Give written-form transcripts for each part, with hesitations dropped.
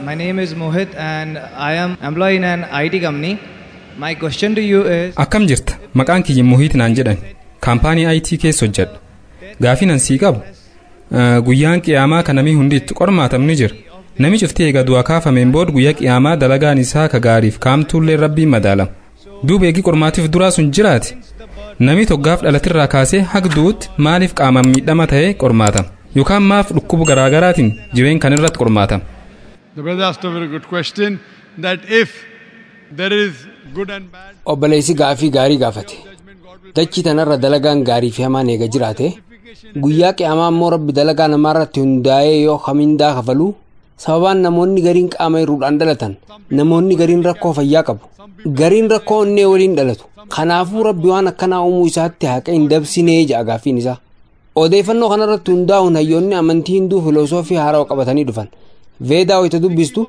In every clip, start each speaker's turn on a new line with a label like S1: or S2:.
S1: my name is Mohit and I am employed in an IT company. My question to you is
S2: akkam jirta maqaan kiyya Mohit naan jedhan kaampaanii IT keessa hojjedha gaafii nan sii qabu guyyaan qiyaamaa kan namni hundi itti qormaatamni jira nami cuftee eega du'a kaafameen booda guyyaa qiyaamaa dalagaan isaa ka gaariif kaamtuullee rabbiin madaalama duuba eegi qormaatiif duraa sun jiraate nami toggaaf dhalatirraa kaasee hagduutti maaliif qaamaan miidhama ta'ee qormaatama yookaan maaf dhukkuba garaagaraatiin jireen kan irratti qormaatama.
S3: The brother asked a very good question that if there is good and bad.
S4: Obboleessi gaafii gaarii gaafate. Dachii tanarra dalagaan gaarii fi hamaan eega jiraate guyyaa qiyaamaa immoo rabbi dalagaa namaarratti hundaa'ee yoo hamindaa kafalu sababaan namoonni gariin qaama irruudhaan dhalatan namoonni gariin rakkoo fayyaa qabu gariin rakkoo onnee waliin dhalatu kanaafuu rabbi waan akkanaa uumuu isaatti haqa hin dabsinee ja'a gaafiin isaa. Odeeffannoo kanarratti hundaa'uun hayyoonni amantii hinduu filosoofii haaraa qabatanii dhufan. Veedaa wayita dubbistu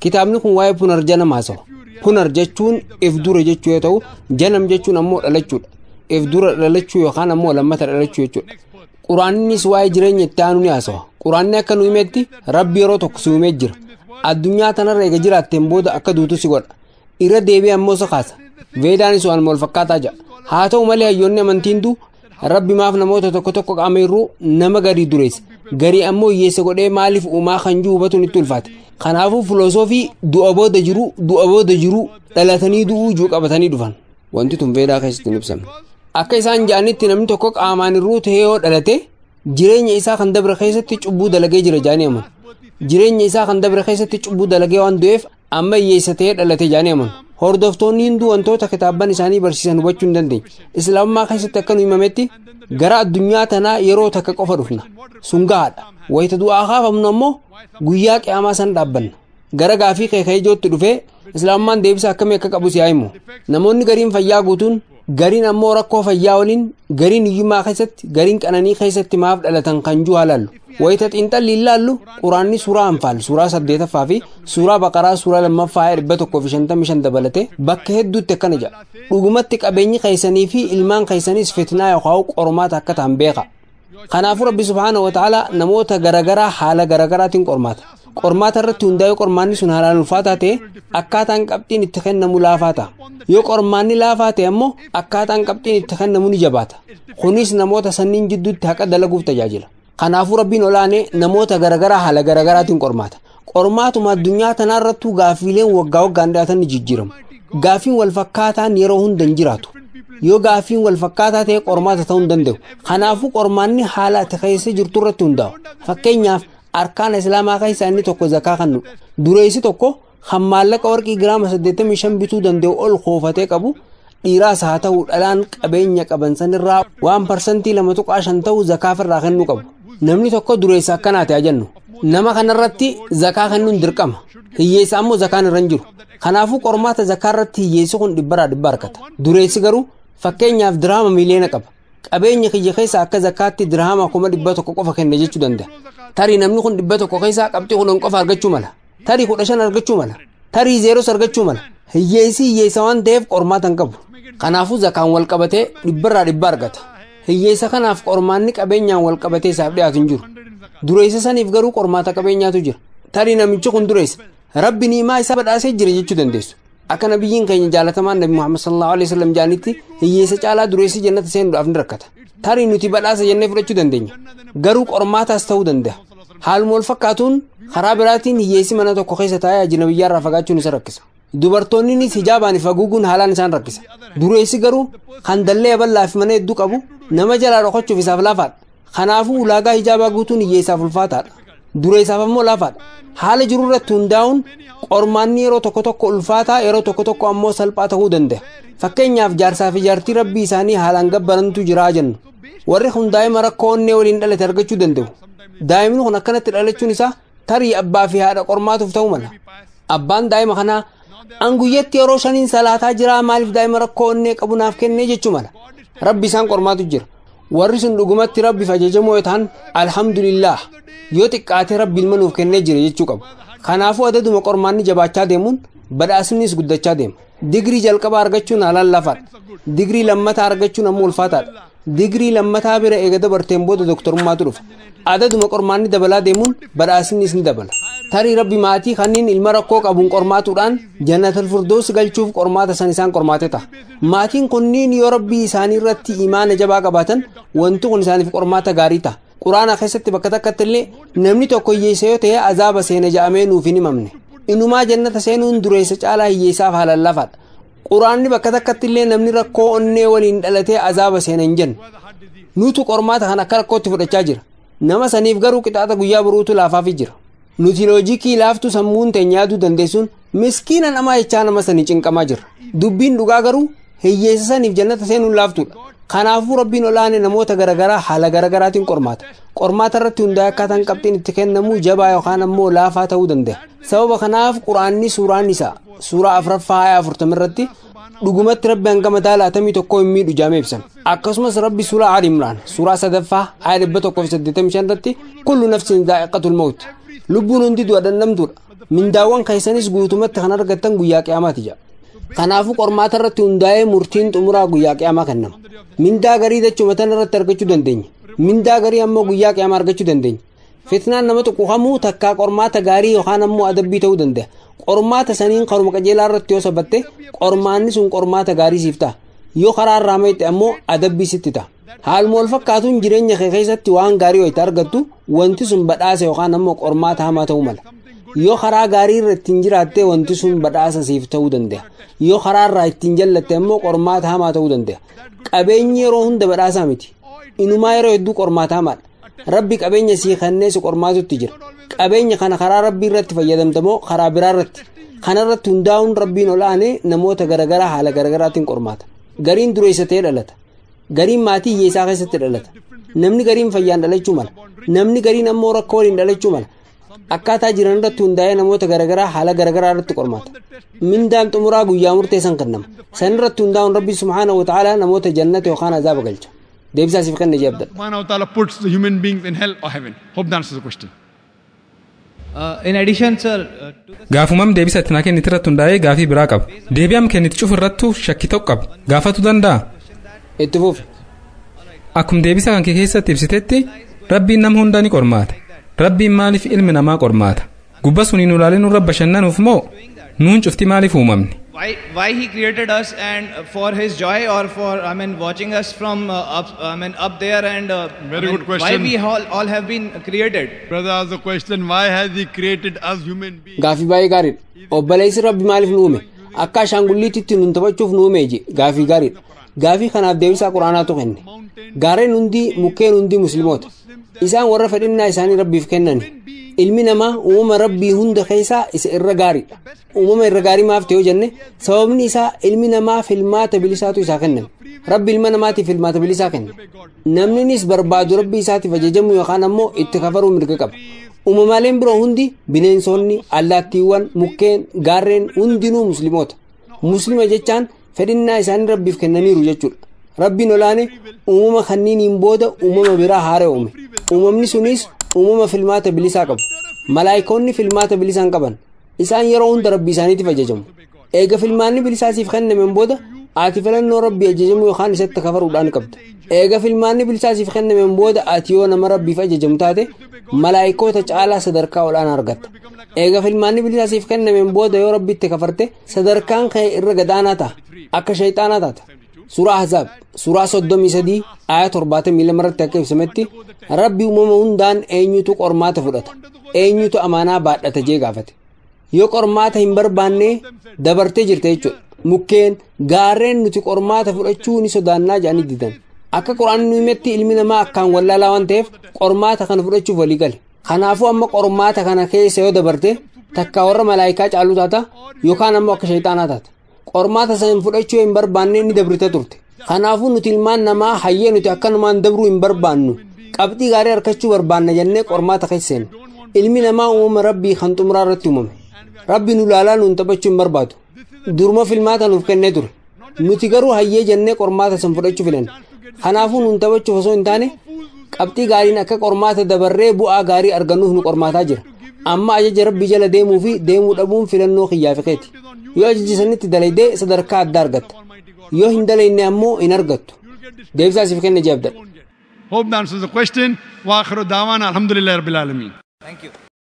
S4: kitaabni kun waa'ee punar janam haasawa. Punar jechuun if dura jechuu yoo ta'u janam jechuun ammoo dhalachuudha. If dura dhalachuu yookaan ammoo lammata dhalachuu jechuudha. Quraannis waa'ee jireenya itti aanu ni haasawa. Quraanni akka nu himetti rabbi yeroo tokko si uumee jira. Addunyaa tanarra eega jiraatteen booda akka duutu si godha. Irra deebi'ee ammoo isa kaasa. Veedaanis waan wal fakkaataa jira. Haa ta'u malee hayyoonni amantii hinduu rabbi maaf namoota tokko tokko qaama irruu nama garii dureessa garii ammoo hiyyeessa godhee maaliif uumaa kan jiru hubatuun itti ulfaate kanaafuu filosoofii du'a booda jiru dhalatanii du'uu juu qabatanii dhufan wanti tun veedaa keessatti hin ibsamne akka isaan ja'anitti namni tokko qaamaan irruu ta'ee yoo dhalate jireenya isaa kan dabre keessatti cubbuu dalagee jira jaanii amanu jireenya isaa kan dabre keessatti cubbuu dalagee waan du'eef amma hiyyeessa ta'ee dhalate jaanii amanu. Hordoftoonni hinduu wantoota kitaabban isaanii barsiisan hubachuu hin dandeenye. Islaamummaa keessatti akka nu himametti gara addunyaa tanaa yeroo takka qofa dhufna. Sun gahaadha. Wayita du'aa kaafamnu ammoo guyyaa qiyaamaa san dhaabbanna. Gara gaafii kee ijootti dhufee Islaamummaan deebisa akkamii akka qabu si haa himu. Namoonni gariin fayyaa guutuun gariin ammoo rakkoo fayyaa waliin gariin hiyyummaa keessatti gariin qananii keessatti maaf dhalatan kan jiru haalaallu. Wayita xiinxalli ilaallu quraanni suuraa anfaal suuraa 8ffaa fi suuraa baqaraa suuraa 2ffaa 155 dabalate bakka hedduutti akkana jedha. Dhugumatti qabeenyi keessanii fi ilmaan keessaniis fitnaa yookaan qormaata akka ta'an beeka. Kanaafuu rabbi subhaanahu wa ta'ala namoota garagaraa haala garagaraatiin qormaata. Qormaata irratti hundaa'ee qormaanni sun haalaan ulfaataa ta'e akkaataan qabxiin itti kennamu laafaa ta'a. Yoo qormaanni laafaa ta'e ammoo akkaataan qabxiin itti kennamu ni jabaata. Kunis namoota sanniin jidduutti haqa dalaguuf tajaajila. Kanaafuu rabbiin olaanee namoota garagaraa haala garagaraatiin qormaata. Qormaatuma addunyaa tanaarrattuu gaafiileen waggaa waggaan dhiyaatan ni jijjiiramu. Gaafiin wal fakkaataan yeroo hunda hin jiraatu. Yoo gaafiin wal fakkaataa ta'e qormaata ta'uu hin danda'u. Kanaafuu qormaanni haala itti keessa jirtu irratti hundaa'a. Fakkeenyaaf arkaana islaamaa keessaa inni tokko zakaa kan nudha. Dureessi tokko kan maallaqa warqii giraama 85 bituu danda'u ol koofatee qabu dhiiraas haa ta'u dhalaan qabeenya qaban sanirraa 1% ta'u zakaaf irraa kennuu qabu. Namni tokko dureessa akkanaati haa jennu. Nama kanarratti zakaa kennuun dirqama. Hiyyeessa ammoo zakaan irra hin jiru. Kanaafuu qormaata zakaa irratti hiyyeessi kun dhibba harkata. Dureessi garuu fakkeenyaaf dirhama miliyoona qaba. Qabeenya kiyya keessa akka zakaatti dirhama 100 qofa kenne jechuu danda'a. Tarii namni kun 100 keessa qabxii 10 qofa argachuu mala. Tarii 15 argachuu mala. Tarii 0 argachuu mala. Hiyyeessi hiyyeessa waan ta'eef qormaata hin qabu. Kanaafuu zakaan wal qabatee dhibba argata. Hiyyeessa kanaaf qormaanni qabeenyaan wal qabatee isaaf dhiyaatu hin jiru. Dureessa saniif garuu qormaata qabeenyaatu jira. Tarii namichi kun dureessa. Rabbi niimaa isaa badhaasee jira jechuu dandeessu. Akka nabiyyiin keenya jaalatamaan Nabi Muhammad sallallahu alaihi wasallam jaanitti hiyyeessa caalaa dureessi jannata seenuudhaaf ni rakkata. Tarii nuti badhaasa jennee fudhachuu dandeenya. Garuu qormaataas ta'uu danda'a. Haaluma wal fakkaatuun karaa biraatiin hiyyeessi mana tokko keessa taa'ee ajnabiyyaarraa fagaachuun isa rakkisa. Dubartoonnis hijaabaan haguuguun haalaan isaan rakkisa. Dureessi garuu kan dallee bal'aa fi mana hedduu qabu nama jalaa dhokachuuf isaaf laafaadha. Kanaafuu ulaagaa hijaabaa guutuun hiyyeessaaf ulfaataadha. Dureessaaf ammoo laafaadha. Haala jiru irratti hundaa'uun qormaanni yeroo tokko ulfaataa yeroo tokko ammoo salphaa ta'uu danda'a. Fakkeenyaaf jaarsaa fi jaartii rabbii isaanii haalaan gabbarantu jiraa jennu. Warri kun daa'ima rakkoo onnee waliin dhalate argachuu danda'u. Daa'imni kun akkanatti dhalachuun isaa tarii abbaa fi haadha qormaatuuf ta'uu mala. Abbaan daa'ima kanaa an guyyatti yeroo 5 salaataa jira maaliif daa'ima rakkoo onnee qabu naaf kennee jechuu mala. Rabbi isaan qormaatu jira. Warri sun dhugumatti rabbiif ajajamoo yoo ta'an alhamdulillah yoo xiqqaate rabbi ilma nuuf kennee jira jechuu qabu. Kanaafuu adaduma qormaanni jabaachaa deemuun badhaasnis guddachaa deema. Digrii jalqabaa argachuun haalaan lafaadha. Digrii lammataa argachuun ammoo ulfaataadha. digrii lammataa bira eega dabarteen booda doktorummaatu dhufa adaduma qormaanni dabalaa deemuun badhaasnis ni dabala tarii rabbi maatii kanneen ilma rakkoo qabuun qormaatuudhaan jannatal firdoos galchuuf qormaata san isaan qormaate ta'a maatiin kunniin yoo rabbii isaanii irratti imaana jabaa qabaatan wanti kun isaaniif qormaata gaarii ta'a quraana keessatti bakka takkatti illee namni tokko hiyyeessa yoo ta'e azaaba seena ja'amee nuuf hin himamne inumaa jannata seenuun dureessa caalaa hiyyeessaaf halallafaadha quraanni bakka takkatti illee namni rakkoo onnee waliin dhalatee azaaba seena hin jennu nutu qormaata kan akka rakkootti fudhachaa jira nama saniif garuu qixaaxa guyyaa buruutu laafaafi jira nuti loojikii laaftu sammuun teenya yaaduu dandeessuun miskiina namaa jechaa nama sanii cinqamaa jira dubbiin dhugaa garuu hiyyeessa saniif jannata seenuun laaftuudha kanaafuu rabbiin olaane namoota garagaraa haala garagaraatiin qormaata irratti hundaa'e akkaataan qabxiin itti kennamuu jabaa yookaan ammoo laafaa ta'uu danda'a sababa kanaaf quraanni suuraan isaa suuraa 4:40 irratti dhugumatti rabbi hanga mataa 61 hin miidhu jaamee ibsan akkasumas rabbi suuraa Ali Imraan suuraa 3:185 irratti kullu nafsin daa'iqatul maut lubbuun hundi du'a dandamtuudha mindaawwan keessanis guutumatti kan argattan guyyaa qiyaamaati jedha kanaafuu qormaata irratti hundaa'ee murtiin xumuraa guyyaa qiyaamaa kennama mindaa garii dachuma tan irratti argachuu dandeenya mindaa garii ammoo guyyaa qiyaamaa argachuu dandeenya fitnaan nama tuquhamuu takkaa qormaata gaarii yookaan ammoo adabbii ta'uu danda'a qormaata saniin karuma qajeelaa irratti yoo sabatte qormaanni sun qormaata gaarii siif ta'a yoo karaa irraa meette ammoo adabbii sitti ta'a haaluma wal fakkaatuun jireenya kee keessatti waan gaarii wayita argattu wanti sun badhaasa yookaan ammoo qormaata hamaa ta'uu mala yoo karaa gaarii irra ittiin jiraatte wanti sun badhaasa siif ta'uu danda'a yoo karaa irraa ittiin jallatte ammoo qormaata hamaa ta'uu danda'a qabeenyi yeroo hunda badhaasaa miti inumaa yeroo hedduu qormaata hamaadha rabbi qabeenya sii kennee si qormaatutti jira qabeenya kana karaa rabbii irratti fayyadamtamoo karaa biraa irratti kana irratti hundaa'uun rabbiin olaanee namoota garagaraa haala garagaraatiin qormaata gariin dureessatee dhalata gariin maatii hiyyeessaa keessatti dhalata namni gariin fayyaan dhalachuu mala namni gariin ammoo rakkoo waliin dhalachuu mala akkaataa jiran irratti hundaa'ee namoota garagaraa haala garagaraa irratti qormaata mindaan xumuraa guyyaa murteessan kennama san irratti hundaa'uun rabbi subhaanahu wa ta'ala namoota jannata yookaan azaaba galcha deebisaa siif kenna jeebda
S3: Subhanahu wa ta'ala puts the human beings in hell or heaven. Hope that answers the question.
S1: In addition, sir,
S2: gaafumam deebisa itti naa kennite irratti hundaa'ee gaafii biraa qaba deebi'am kennite cufu irrattu shakki tokko qaba gaafatu danda'a
S4: itti fufi
S2: akkuma deebisa kan kee keessatti ibsitetti rabbiin nama hundaa ni qormaata rabbiin maaliif ilmi namaa qormaata gubba suniin ulaalee nurra bashannanuuf moo nuun cufti maaliif uumamne
S1: why he created us and for his joy or for watching us from up there and
S3: Very good question.
S1: why we all have been created.
S3: Brother asked the question, why has he created us human beings?
S4: gaafii baay'ee gaariidha obboleessi rabbi maaliif nu uume akka ashaangulliititti nun taphachuuf nu uume je gaafii gaariidha gaafii kanaaf deebisaa quraanaatu kenne gaareen hundi mukkeen hundi musliimoota isaan warra fedhinnaa isaanii rabbiif kennani ilmi namaa uumama rabbii hunda keessaa isa irra gaariidha uumama irra gaarii maaf ta'e yoo jenne sababni isaa ilmi namaa filmaata bilisaatu isaa kenname rabbi ilma namaatiif filmaata bilisaa kenne namninis barbaadu rabbii isaatiif ajajamu yookaan ammoo itti kafaruu mirga qaba uumamaaleen biroo hundi bineensonni allaattiiwwan mukkeen gaarreen hundinuu musliimoota muslima jechaan fedhinnaa isaanii rabbiif kennaniiru jechuudha rabbiin olaane uumama kanniiniin booda uumama biraa haaree uume uumamni sunis uumama filmaata bilisaa qabu malaayikoonni filmaata bilisaan qaban isaan yeroo hunda rabbii isaaniitiif ajajamu eega filmaanni bilisaasiif kennameen booda ati filannoo rabbii ajajamu yookaan isatti kafaruudhaan qabda eega filmaanni bilisaasiif kennameen booda ati yoo nama rabbiif ajajamu taate malaayikoota caalaa sadarkaa olaanaa argatta eega filmaanni bilisaasiif kennameen booda yoo rabbitti kafarte sadarkaan kee irra gadaanaa ta'a akka shayxaanaa taata suuraa ahzaab suuraa 33 aaya 72 irratti akka ibsametti rabbi uumama hundaan eenyutu qormaata fudhata eenyutu amaanaa baadhata jee gaafate yoo qormaata hin barbaanne dabartee jirte jechuudha mukkeen gaarreen nuti qormaata fudhachuu ni sodaannaa jedhanii didan akka quraanni nu himetti ilmi namaa akkaan wallaalaa waan ta'eef qormaata kana fudhachuuf walii gale kanaafuu amma qormaata kana keessa yoo dabarte takka warra malaayikaa caaluu taata yookaan ammoo akka shayxaanaa taata qormaata san fudhachuu hin barbaanne ni dabrite turte kanaafuu nuti ilmaan namaa hayyee nuti akkanumaan dabruu hin barbaannu qabxii gaarii harkachuu barbaanna jennee qormaata keessa seenne ilmi namaa uumama rabbii kan xumuraa irratti uumame rabbi nu laalaa nuun taphachuu hin barbaadu duruma filmaata nuuf kennee ture nuti garuu hayyee jennee qormaata san fudhachuu filanne kanaafuu nuun taphachuuf osoo hin taane qabxii gaariin akka qormaata dabarree bu'aa gaarii argannuuf nu qormaataa jira amma ajaja rabbii jala deemuu fi deemuu dhabuun filannoo kiyyaa yoo ajaja sanitti dalaydee sadarkaa addaa argatta yoo hin dalayne ammoo hin argattu deebisaa siif kenne jeebdadha.
S3: Hope that answers the question. Wa akhiru da'wana alhamdulillahi rabbil alameen.
S1: Thank you.